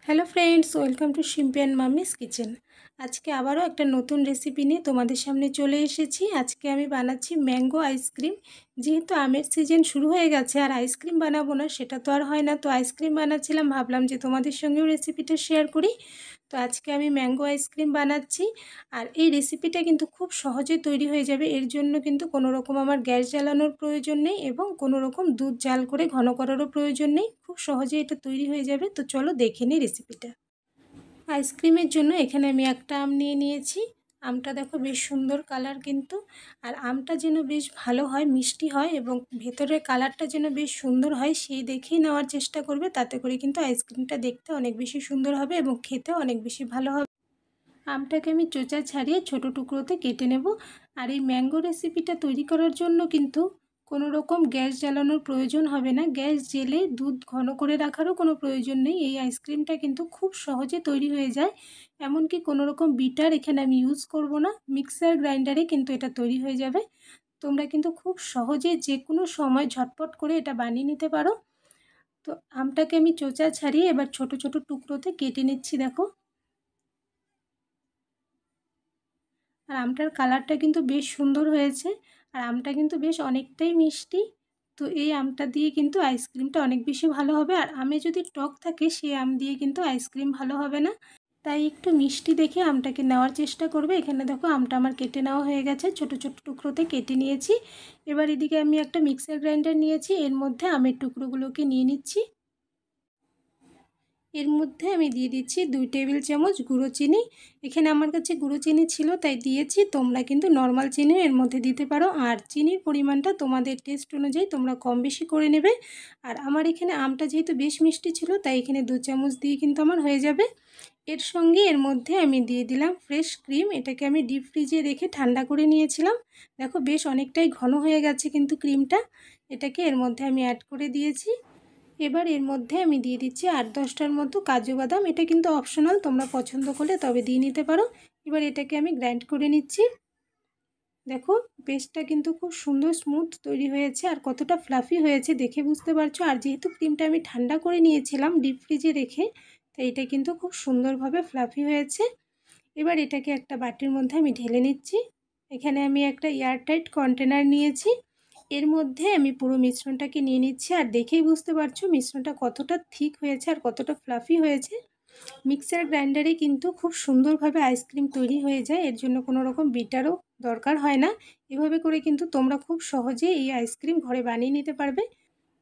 Hello friends, welcome to Shimpi and mummy's kitchen. আজকে আবারও একটা নতুন রেসিপি নিয়ে তোমাদের সামনে চলে এসেছি। আজকে আমি বানাচ্ছি ম্যাঙ্গো আইসক্রিম। যেহেতু আমের সিজন শুরু হয়ে গেছে আর আইসক্রিম বানাবো না সেটা তো আর হয় না, তো আইসক্রিম বানাচ্ছিলাম, ভাবলাম যে তোমাদের সঙ্গেও রেসিপিটা শেয়ার করি। তো আজকে আমি ম্যাঙ্গো আইসক্রিম বানাচ্ছি আর এই রেসিপিটা কিন্তু খুব সহজে তৈরি হয়ে যাবে। এর জন্য কিন্তু কোনো রকম আমার গ্যাস জ্বালানোর প্রয়োজন নেই এবং কোনো রকম দুধ জাল করে ঘন করারও প্রয়োজন নেই। খুব সহজে এটা তৈরি হয়ে যাবে। তো চলো দেখে নিই রেসিপিটা। আইসক্রিমের জন্য এখানে আমি একটা আম নিয়ে নিয়েছি। আমটা দেখো বেশ সুন্দর কালার কিন্তু, আর আমটা যেন বেশ ভালো হয়, মিষ্টি হয় এবং ভেতরের কালারটা যেন বেশ সুন্দর হয় সেই দেখেই নেওয়ার চেষ্টা করবে। তাতে করে কিন্তু আইসক্রিমটা দেখতে অনেক বেশি সুন্দর হবে এবং খেতে অনেক বেশি ভালো হবে। আমটাকে আমি চোচা ছাড়িয়ে ছোট টুকরোতে কেটে নেব। আর এই ম্যাঙ্গো রেসিপিটা তৈরি করার জন্য কিন্তু কোনো রকম গ্যাস জ্বালানোর প্রয়োজন হবে না। গ্যাস জেলে দুধ ঘন করে রাখারও কোনো প্রয়োজন নেই। এই আইসক্রিমটা কিন্তু খুব সহজে তৈরি হয়ে যায়। এমনকি কোনো রকম বিটার এখানে আমি ইউজ করব না, মিক্সার গ্রাইন্ডারে কিন্তু এটা তৈরি হয়ে যাবে। তোমরা কিন্তু খুব সহজে যে কোনো সময় ঝটপট করে এটা বানিয়ে নিতে পারো। তো আমটাকে আমি চোচা ছাড়িয়ে এবার ছোট ছোট টুকরোতে কেটে নিচ্ছি দেখো। আর আমটার কালারটা কিন্তু বেশ সুন্দর হয়েছে, আর আমটা কিন্তু বেশ অনেকটাই মিষ্টি। তো এই আমটা দিয়ে কিন্তু আইসক্রিমটা অনেক বেশি ভালো হবে। আর আমে যদি টক থাকে সেই আম দিয়ে কিন্তু আইসক্রিম ভালো হবে না। তাই একটু মিষ্টি দেখে আমটাকে নেওয়ার চেষ্টা করবে। এখানে দেখো আমটা আমার কেটে নেওয়া হয়ে গেছে, ছোট ছোট টুকরোতে কেটে নিয়েছি। এবার এদিকে আমি একটা মিক্সার গ্রাইন্ডার নিয়েছি, এর মধ্যে আমের টুকরোগুলোকে নিয়ে নিচ্ছি। এর মধ্যে আমি দিয়ে দিচ্ছি 2 টেবিল চামচ গুঁড়ো চিনি। এখানে আমার কাছে গুঁড়ো চিনি ছিল তাই দিয়েছি, তোমরা কিন্তু নর্মাল চিনিও এর মধ্যে দিতে পারো। আর চিনির পরিমাণটা তোমাদের টেস্ট অনুযায়ী তোমরা কম বেশি করে নেবে। আর আমার এখানে আমটা যেহেতু বেশ মিষ্টি ছিল তাই এখানে 2 চামচ দিয়ে কিন্তু আমার হয়ে যাবে। এর সঙ্গে এর মধ্যে আমি দিয়ে দিলাম ফ্রেশ ক্রিম। এটাকে আমি ডিপ ফ্রিজে রেখে ঠান্ডা করে নিয়েছিলাম। দেখো বেশ অনেকটাই ঘন হয়ে গেছে কিন্তু ক্রিমটা। এটাকে এর মধ্যে আমি অ্যাড করে দিয়েছি। এবার এর মধ্যে আমি দিয়ে দিচ্ছি 8-10টার মতো কাজু বাদাম। এটা কিন্তু অপশনাল, তোমরা পছন্দ করলে তবে দিয়ে নিতে পারো। এবার এটাকে আমি গ্রাইন্ড করে নিচ্ছি। দেখো পেস্টটা কিন্তু খুব সুন্দর স্মুথ তৈরি হয়েছে আর কতটা ফ্লাফি হয়েছে দেখে বুঝতে পারছো। আর যেহেতু ক্রিমটা আমি ঠান্ডা করে নিয়েছিলাম ডিপ ফ্রিজে রেখে, তাই এটা কিন্তু খুব সুন্দরভাবে ফ্লাফি হয়েছে। এবার এটাকে একটা বাটির মধ্যে আমি ঢেলে নিচ্ছি। এখানে আমি একটা এয়ারটাইট কন্টেনার নিয়েছি, এর মধ্যে আমি পুরো মিশ্রণটাকে নিয়ে নিচ্ছি। আর দেখেই বুঝতে পারছো মিশ্রণটা কতটা থিক হয়েছে আর কতটা ফ্লাফি হয়েছে। মিক্সার গ্রাইন্ডারে কিন্তু খুব সুন্দরভাবে আইসক্রিম তৈরি হয়ে যায়, এর জন্য কোনো রকম বিটারও দরকার হয় না। এভাবে করে কিন্তু তোমরা খুব সহজে এই আইসক্রিম ঘরে বানিয়ে নিতে পারবে।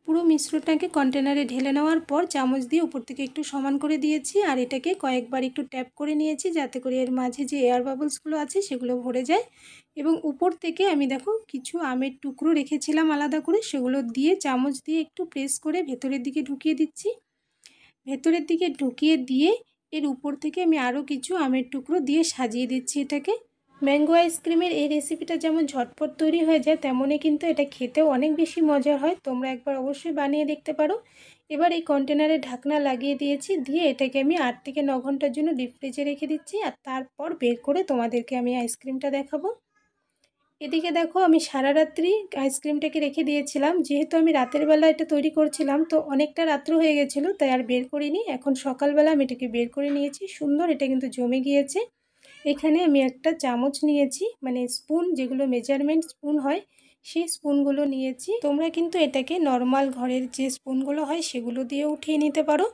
পুরো মিশ্রণটাকে কন্টেনারে ঢেলে নেওয়ার পর চামচ দিয়ে উপর থেকে একটু সমান করে দিয়েছি আর এটাকে কয়েকবার একটু ট্যাপ করে নিয়েছি যাতে করে এর মাঝে যে এয়ার বাবলসগুলো আছে সেগুলো ভরে যায়। এবং উপর থেকে আমি দেখো কিছু আমের টুকরো রেখেছিলাম আলাদা করে, সেগুলো দিয়ে চামচ দিয়ে একটু প্রেস করে ভেতরের দিকে ঢুকিয়ে দিচ্ছি। ভেতরের দিকে ঢুকিয়ে দিয়ে এর উপর থেকে আমি আরও কিছু আমের টুকরো দিয়ে সাজিয়ে দিচ্ছি এটাকে। ম্যাঙ্গো আইসক্রিমের এই রেসিপিটা যেমন ঝটপট তৈরি হয়ে যায়, তেমনই কিন্তু এটা খেতেও অনেক বেশি মজার হয়। তোমরা একবার অবশ্যই বানিয়ে দেখতে পারো। এবার এই কন্টেনারে ঢাকনা লাগিয়ে দিয়েছি, দিয়ে এটাকে আমি 8 থেকে 9 ঘন্টার জন্য ডিপ ফ্রিজে রেখে দিচ্ছি। আর তারপর বের করে তোমাদেরকে আমি আইসক্রিমটা দেখাবো। এদিকে দেখো আমি সারা রাত্রি আইসক্রিমটাকে রেখে দিয়েছিলাম, যেহেতু আমি রাতের বেলা এটা তৈরি করছিলাম তো অনেকটা রাত্র হয়ে গেছিলো, তাই আর বের করিনি। এখন সকালবেলা আমি এটাকে বের করে নিয়েছি, সুন্দর এটা কিন্তু জমে গিয়েছে। এখানে আমি একটা চামচ নিয়েছি, মানে স্পুন, যেগুলো মেজারমেন্ট স্পুন হয় সেই স্পুনগুলো নিয়েছি। তোমরা কিন্তু এটাকে নর্মাল ঘরের যে স্পুনগুলো হয় সেগুলো দিয়েও উঠিয়ে নিতে পারো,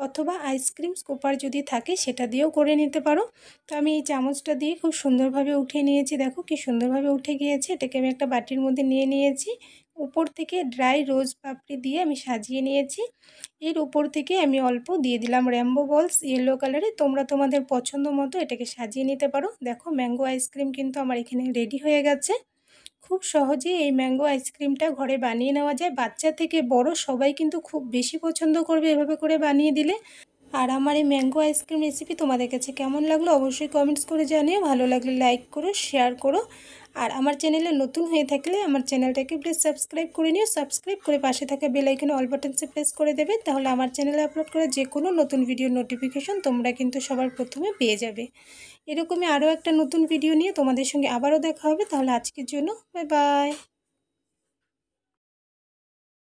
অথবা আইসক্রিম স্কুপার যদি থাকে সেটা দিয়েও করে নিতে পারো। তো আমি এই চামচটা দিয়ে খুব সুন্দরভাবে উঠিয়ে নিয়েছি। দেখো কি সুন্দরভাবে উঠে গিয়েছে। এটাকে আমি একটা বাটির মধ্যে নিয়ে নিয়েছি। উপর থেকে ড্রাই রোজ পাপড়ি দিয়ে আমি সাজিয়ে নিয়েছি। এর উপর থেকে আমি অল্প দিয়ে দিলাম র্যাম্বো বলস ইয়েলো কালারে। তোমরা তোমাদের পছন্দ মতো এটাকে সাজিয়ে নিতে পারো। দেখো ম্যাঙ্গো আইসক্রিম কিন্তু আমার এখানে রেডি হয়ে গেছে। খুব সহজেই এই ম্যাঙ্গো আইসক্রিমটা ঘরে বানিয়ে নেওয়া যায়। বাচ্চা থেকে বড় সবাই কিন্তু খুব বেশি পছন্দ করবে এভাবে করে বানিয়ে দিলে। আর আমার এই ম্যাঙ্গো আইসক্রিম রেসিপি তোমাদের কাছে কেমন লাগলো অবশ্যই কমেন্টস করে জানিও। ভালো লাগলে লাইক করো, শেয়ার করো। আর আমার চ্যানেলে নতুন হয়ে থাকলে আমার চ্যানেলটাকে প্লিজ সাবস্ক্রাইব করে নিও। সাবস্ক্রাইব করে পাশে থাকা বেল আইকনে অল বাটনসে প্রেস করে দেবে, তাহলে আমার চ্যানেলে আপলোড করা যে কোনো নতুন ভিডিওর নোটিফিকেশন তোমরা কিন্তু সবার প্রথমে পেয়ে যাবে। এরকমই আরও একটা নতুন ভিডিও নিয়ে তোমাদের সঙ্গে আবারও দেখা হবে। তাহলে আজকের জন্য বাই বাই।